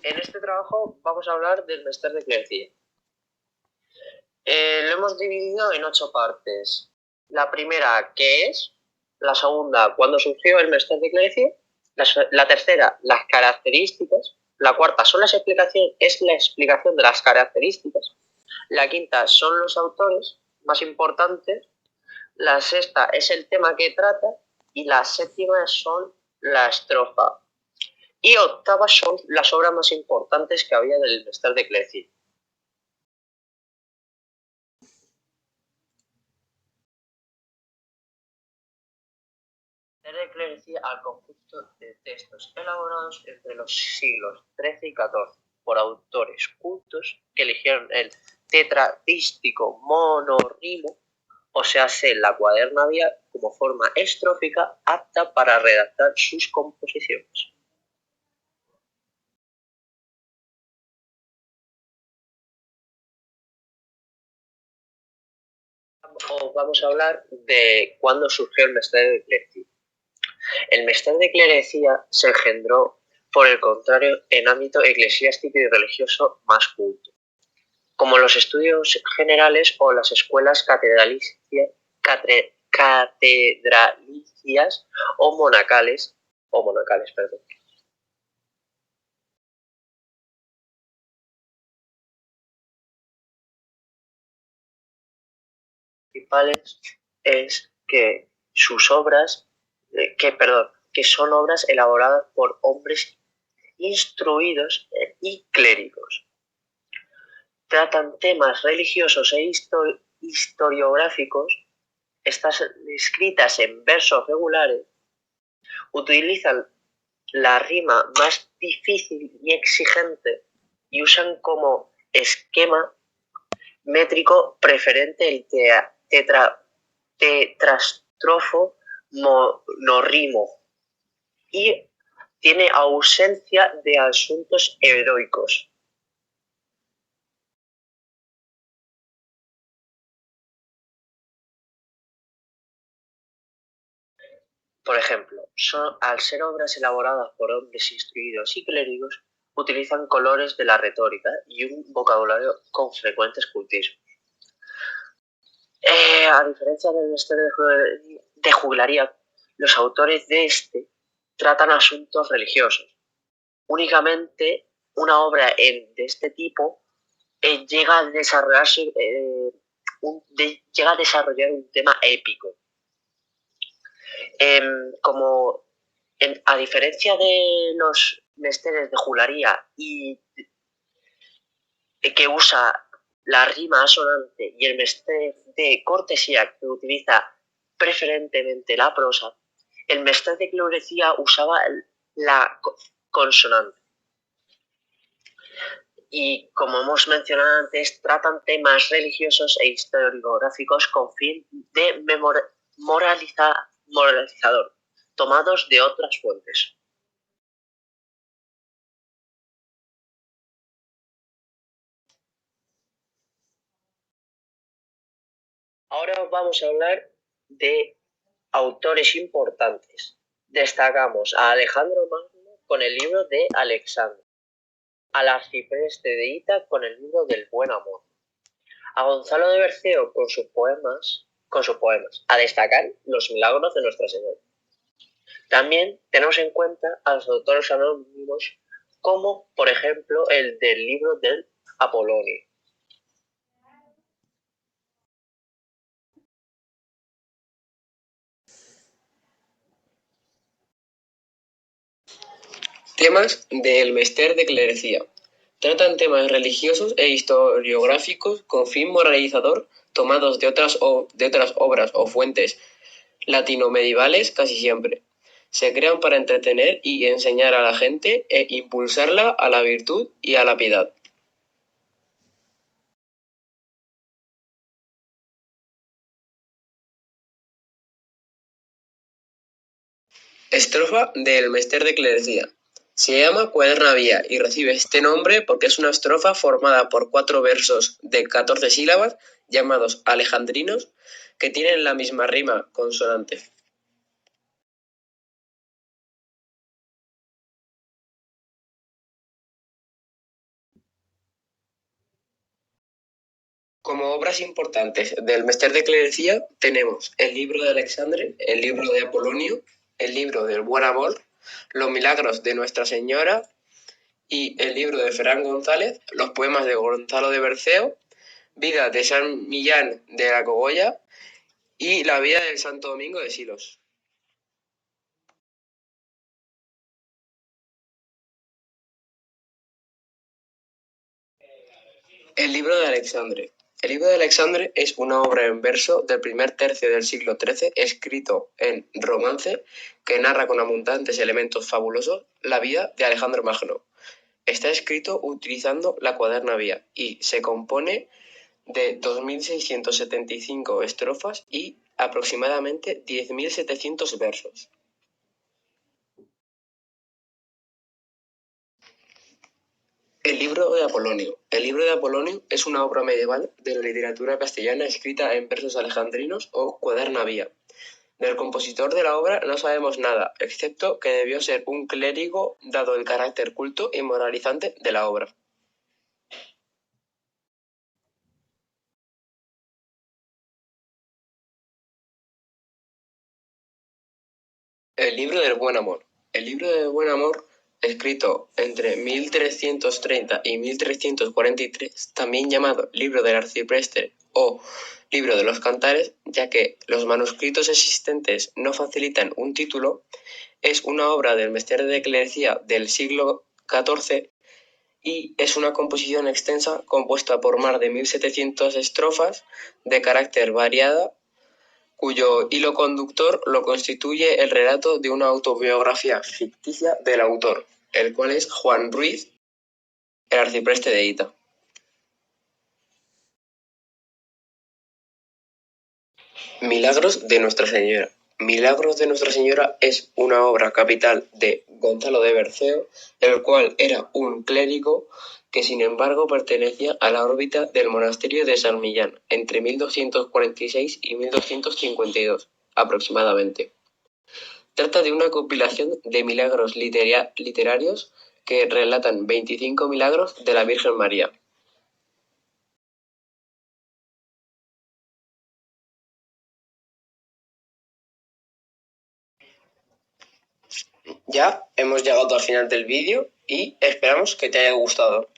En este trabajo vamos a hablar del Mester de Clercia. Lo hemos dividido en 8 partes. La primera, ¿qué es? La segunda, ¿cuándo surgió el Mester de Clercia? La tercera, las características. La cuarta es la explicación de las características. La quinta son los autores más importantes. La sexta es el tema que trata. Y la séptima son la estrofa. Y octava son las obras más importantes que había del Mester de Clercia. Referencia al conjunto de textos elaborados entre los siglos XIII y XIV por autores cultos que eligieron el tetradístico monorrimo, o sea, la cuaderna vía, como forma estrófica apta para redactar sus composiciones. Vamos a hablar de cuándo surgió el Mester de Clercia. El Mester de Clerecía se engendró, por el contrario, en ámbito eclesiástico y religioso más culto, como los estudios generales o las escuelas catedralicias o monacales. Principales es que sus obras, que son obras elaboradas por hombres instruidos y clérigos. Tratan temas religiosos e historiográficos, están escritas en versos regulares, utilizan la rima más difícil y exigente y usan como esquema métrico preferente el tetrastrofo monorrimo y tiene ausencia de asuntos heroicos. Por ejemplo, al ser obras elaboradas por hombres instruidos y clérigos, utilizan colores de la retórica y un vocabulario con frecuentes cultismos. A diferencia del Mester de Juglaría, los autores de este tratan asuntos religiosos. Únicamente una obra de este tipo llega a desarrollar un tema épico. A diferencia de los mesteres de juglaría y que usa la rima asonante y el mester de cortesía que utiliza preferentemente la prosa, el mester de clerecía usaba la consonante. Y como hemos mencionado antes, tratan temas religiosos e historiográficos con fin de moralizador, tomados de otras fuentes. Ahora vamos a hablar de autores importantes. Destacamos a Alejandro Magno con el libro de Alexandro, al arcipreste de Hita con el libro del Buen Amor, a Gonzalo de Berceo con sus poemas, a destacar los milagros de Nuestra Señora. También tenemos en cuenta a los autores anónimos como, por ejemplo, el del libro del Apolonio. Temas del Mester de Clerecía. Tratan temas religiosos e historiográficos con fin moralizador tomados de otras obras o fuentes latino-medievales casi siempre. Se crean para entretener y enseñar a la gente e impulsarla a la virtud y a la piedad. Estrofa del Mester de Clerecía. Se llama cuaderna vía y recibe este nombre porque es una estrofa formada por 4 versos de 14 sílabas llamados alejandrinos que tienen la misma rima consonante. Como obras importantes del Mester de Clerecía tenemos el libro de Alexandre, el libro de Apolonio, el libro del Buen Amor, los milagros de Nuestra Señora y el libro de Ferran González, los poemas de Gonzalo de Berceo, vida de San Millán de la Cogolla y la vida del Santo Domingo de Silos. El libro de Alexandre. El libro de Alexandre es una obra en verso del primer tercio del siglo XIII, escrito en romance, que narra con abundantes elementos fabulosos la vida de Alejandro Magno. Está escrito utilizando la cuaderna vía y se compone de 2.675 estrofas y aproximadamente 10.700 versos. El libro de Apolonio. El libro de Apolonio es una obra medieval de la literatura castellana escrita en versos alejandrinos o cuaderna vía. Del compositor de la obra no sabemos nada, excepto que debió ser un clérigo dado el carácter culto y moralizante de la obra. El libro del buen amor. El libro del buen amor, escrito entre 1330 y 1343, también llamado libro del arcipreste o libro de los cantares, ya que los manuscritos existentes no facilitan un título, es una obra del Mester de Clerecía del siglo XIV y es una composición extensa compuesta por más de 1.700 estrofas de carácter variada, cuyo hilo conductor lo constituye el relato de una autobiografía ficticia del autor, el cual es Juan Ruiz, el arcipreste de Hita. Milagros de Nuestra Señora. Milagros de Nuestra Señora es una obra capital de Gonzalo de Berceo, el cual era un clérigo que sin embargo pertenecía a la órbita del monasterio de San Millán entre 1246 y 1252 aproximadamente. Trata de una compilación de milagros literarios que relatan 25 milagros de la Virgen María. Ya hemos llegado al final del vídeo y esperamos que te haya gustado.